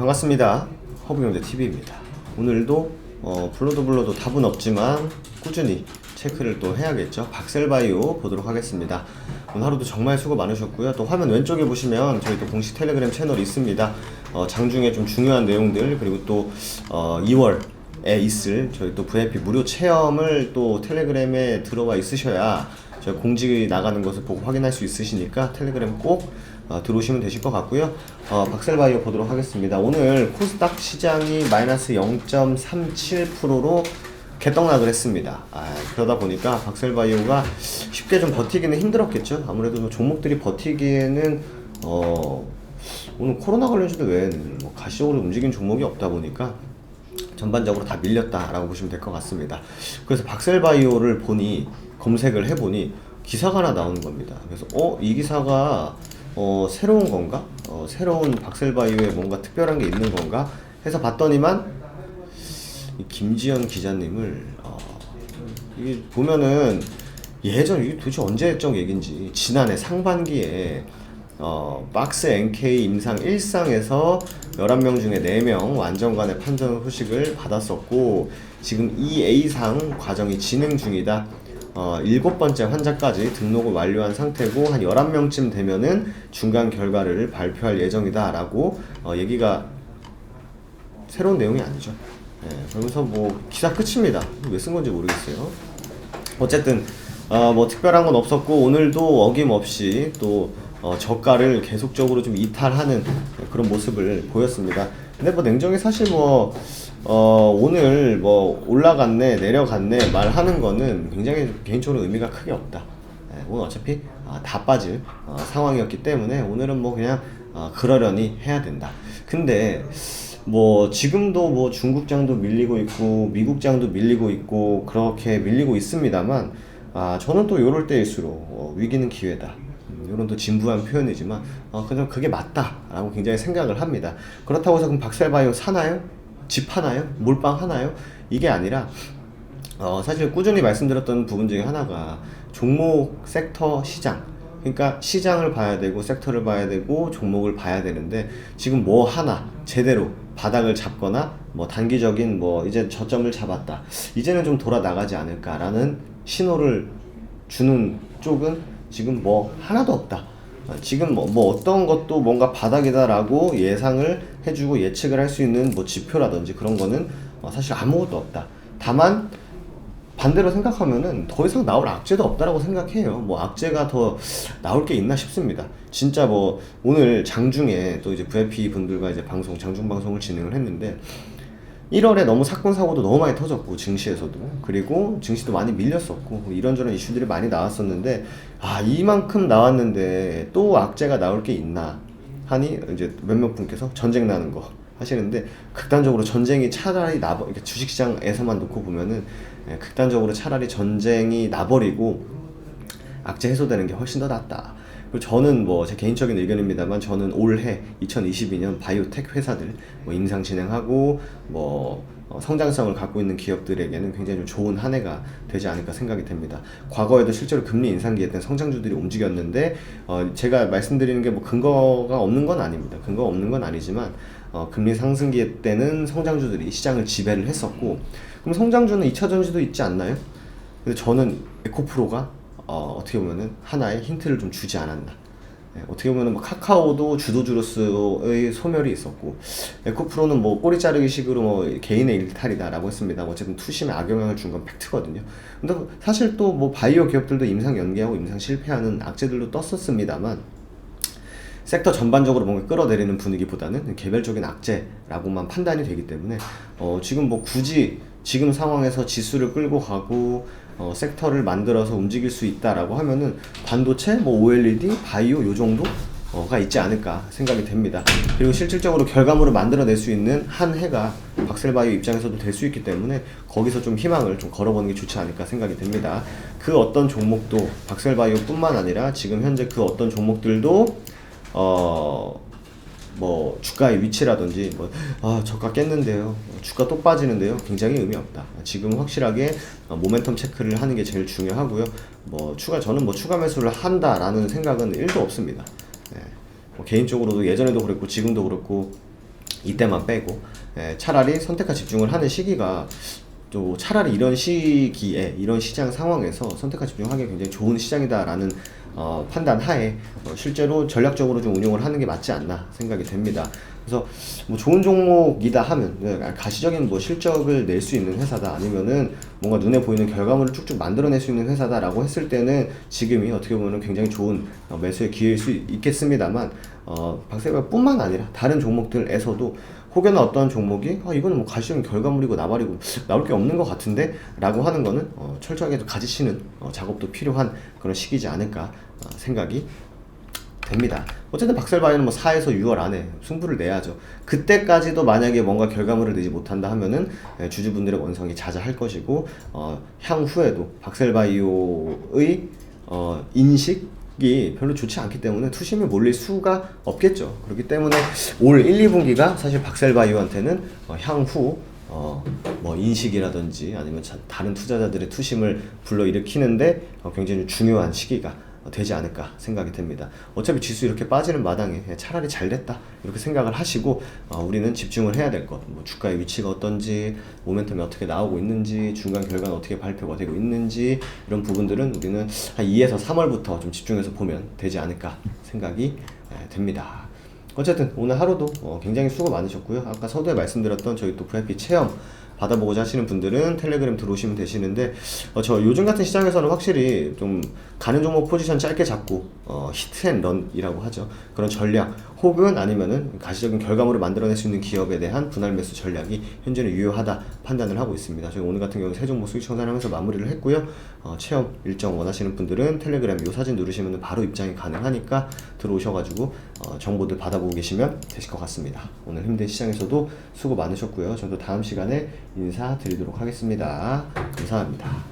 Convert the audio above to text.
반갑습니다. 허브경제TV입니다. 오늘도 불러도 답은 없지만 꾸준히 체크를 또 해야겠죠. 박셀바이오 보도록 하겠습니다. 오늘 하루도 정말 수고 많으셨고요. 또 화면 왼쪽에 보시면 저희 또 공식 텔레그램 채널이 있습니다. 장중에 좀 중요한 내용들, 그리고 또 2월에 있을 저희 또 VIP 무료 체험을 또 텔레그램에 들어와 있으셔야 저희 공지 나가는 것을 보고 확인할 수 있으시니까 텔레그램 꼭 들어오시면 되실 것 같고요. 박셀바이오 보도록 하겠습니다. 오늘 코스닥 시장이 마이너스 0.37%로 개떡락을 했습니다. 그러다 보니까 박셀바이오가 쉽게 좀 버티기는 힘들었겠죠. 아무래도 종목들이 버티기에는 오늘 코로나 관련주도 외에는 가시적으로 움직인 종목이 없다 보니까 전반적으로 다 밀렸다라고 보시면 될 것 같습니다. 그래서 박셀바이오를 검색을 해보니 기사가 하나 나오는 겁니다. 그래서 이 기사가 새로운 건가? 새로운 박셀바이오에 뭔가 특별한 게 있는 건가? 해서 봤더니만 이 김지연 기자님을 이게 보면은 예전 이게 도대체 언제 했던 얘긴지 지난해 상반기에 박스 NK 임상 1상에서 11명 중에 4명 완전간의 판정 후식을 받았었고, 지금 2A상 과정이 진행 중이다. 7번째 환자까지 등록을 완료한 상태고 한 11명쯤 되면은 중간 결과를 발표할 예정이다 라고 얘기가, 새로운 내용이 아니죠. 그러면서 기사 끝입니다. 왜 쓴 건지 모르겠어요. 어쨌든 특별한 건 없었고, 오늘도 어김없이 또 저가를 계속적으로 좀 이탈하는 그런 모습을 보였습니다. 근데 냉정히 사실 오늘 올라갔네 내려갔네 말하는 거는 굉장히 개인적으로 의미가 크게 없다. 오늘 어차피 다 빠질 상황이었기 때문에 오늘은 그냥 그러려니 해야 된다. 근데 지금도 중국장도 밀리고 있고 미국장도 밀리고 있고 그렇게 밀리고 있습니다만, 저는 또 요럴 때일수록 위기는 기회다, 이런 또 진부한 표현이지만 그냥 그게 맞다라고 굉장히 생각을 합니다. 그렇다고 해서 그럼 박셀바이오 사나요? 집 하나요? 몰빵 하나요? 이게 아니라 사실 꾸준히 말씀드렸던 부분 중에 하나가 종목, 섹터, 시장, 그러니까 시장을 봐야 되고 섹터를 봐야 되고 종목을 봐야 되는데, 지금 하나 제대로 바닥을 잡거나 단기적인 이제 저점을 잡았다, 이제는 좀 돌아 나가지 않을까라는 신호를 주는 쪽은 지금 하나도 없다. 지금 어떤 것도 뭔가 바닥이다라고 예상을 해주고 예측을 할 수 있는 지표라든지 그런 거는 사실 아무것도 없다. 다만 반대로 생각하면은 더 이상 나올 악재도 없다라고 생각해요. 악재가 더 나올 게 있나 싶습니다. 진짜 오늘 장중에 또 이제 VIP 분들과 이제 장중 방송을 진행을 했는데, 1월에 너무 사건 사고도 너무 많이 터졌고 증시에서도, 그리고 증시도 많이 밀렸었고 이런저런 이슈들이 많이 나왔었는데, 이만큼 나왔는데 또 악재가 나올 게 있나 하니 이제 몇몇 분께서 전쟁 나는 거 하시는데, 극단적으로 전쟁이 차라리 주식시장에서만 놓고 보면은 극단적으로 차라리 전쟁이 나버리고 악재 해소되는 게 훨씬 더 낫다. 그리고 저는 제 개인적인 의견입니다만, 저는 올해 2022년 바이오텍 회사들 임상 진행하고 성장성을 갖고 있는 기업들에게는 굉장히 좀 좋은 한 해가 되지 않을까 생각이 됩니다. 과거에도 실제로 금리 인상기에 때 성장주들이 움직였는데, 제가 말씀드리는 게 근거가 없는 건 아닙니다. 근거가 없는 건 아니지만 금리 상승기 때는 성장주들이 시장을 지배를 했었고, 그럼 성장주는 2차전지도 있지 않나요? 근데 저는 에코프로가 어떻게 보면은 하나의 힌트를 좀 주지 않았나. 어떻게 보면은 카카오도 주도주로서의 소멸이 있었고, 에코프로는 꼬리 자르기 식으로 개인의 일탈이다라고 했습니다. 어쨌든 투심에 악영향을 준 건 팩트거든요. 근데 사실 또 바이오 기업들도 임상 연기하고 임상 실패하는 악재들도 떴었습니다만, 섹터 전반적으로 뭔가 끌어내리는 분위기보다는 개별적인 악재라고만 판단이 되기 때문에 지금 굳이 지금 상황에서 지수를 끌고 가고 섹터를 만들어서 움직일 수 있다라고 하면은 반도체, OLED, 바이오 요 정도가 있지 않을까 생각이 됩니다. 그리고 실질적으로 결과물을 만들어낼 수 있는 한 해가 박셀바이오 입장에서도 될 수 있기 때문에 거기서 좀 희망을 좀 걸어보는 게 좋지 않을까 생각이 됩니다. 그 어떤 종목도 박셀바이오 뿐만 아니라 지금 현재 그 어떤 종목들도 주가의 위치라든지 저가 깼는데요, 주가 또 빠지는데요, 굉장히 의미 없다. 지금 확실하게 모멘텀 체크를 하는 게 제일 중요하고요. 저는 추가 매수를 한다라는 생각은 1도 없습니다. 개인적으로도 예전에도 그랬고 지금도 그렇고 이때만 빼고 차라리 선택과 집중을 하는 시기가 또 차라리 이런 시기에 이런 시장 상황에서 선택과 집중하기 굉장히 좋은 시장이다라는 판단 하에 실제로 전략적으로 좀 운용을 하는 게 맞지 않나 생각이 됩니다. 그래서 뭐 좋은 종목이다 하면 가시적인 뭐 실적을 낼 수 있는 회사다 아니면은 뭔가 눈에 보이는 결과물을 쭉쭉 만들어낼 수 있는 회사다라고 했을 때는 지금이 어떻게 보면 굉장히 좋은 매수의 기회일 수 있겠습니다만 박세발뿐만 아니라 다른 종목들에서도 혹여나 어떠한 종목이 이거는 뭐 가시적인 결과물이고 나발이고 나올 게 없는 것 같은데 라고 하는 거는 철저하게 가지치는 작업도 필요한 그런 시기지 않을까 생각이 됩니다. 어쨌든 박셀바이오는 뭐 4에서 6월 안에 승부를 내야죠. 그때까지도 만약에 뭔가 결과물을 내지 못한다 하면은 주주분들의 원성이 자자할 것이고 향후에도 박셀바이오의 인식이 별로 좋지 않기 때문에 투심이 몰릴 수가 없겠죠. 그렇기 때문에 올 1, 2분기가 사실 박셀바이오한테는 향후 뭐 인식이라든지 아니면 다른 투자자들의 투심을 불러일으키는데 굉장히 중요한 시기가 되지 않을까 생각이 됩니다. 어차피 지수 이렇게 빠지는 마당에 차라리 잘 됐다 이렇게 생각을 하시고 우리는 집중을 해야 될 것, 뭐 주가의 위치가 어떤지, 모멘텀이 어떻게 나오고 있는지, 중간 결과는 어떻게 발표가 되고 있는지 이런 부분들은 우리는 한 2에서 3월부터 좀 집중해서 보면 되지 않을까 생각이 됩니다. 어쨌든 오늘 하루도 굉장히 수고 많으셨고요. 아까 서두에 말씀드렸던 저희 또 VIP 체험 받아보고자 하시는 분들은 텔레그램 들어오시면 되시는데 저 요즘 같은 시장에서는 확실히 좀 가는 종목 포지션 짧게 잡고 히트앤런이라고 하죠. 그런 전략 혹은 아니면은 가시적인 결과물을 만들어낼 수 있는 기업에 대한 분할 매수 전략이 현재는 유효하다 판단을 하고 있습니다. 저희 오늘 같은 경우는 세 종목 수익 청산하면서 마무리를 했고요. 체험 일정 원하시는 분들은 텔레그램 요 사진 누르시면 바로 입장이 가능하니까 들어오셔가지고 정보들 받아보고 계시면 되실 것 같습니다. 오늘 힘든 시장에서도 수고 많으셨고요. 저도 다음 시간에 인사드리도록 하겠습니다. 감사합니다.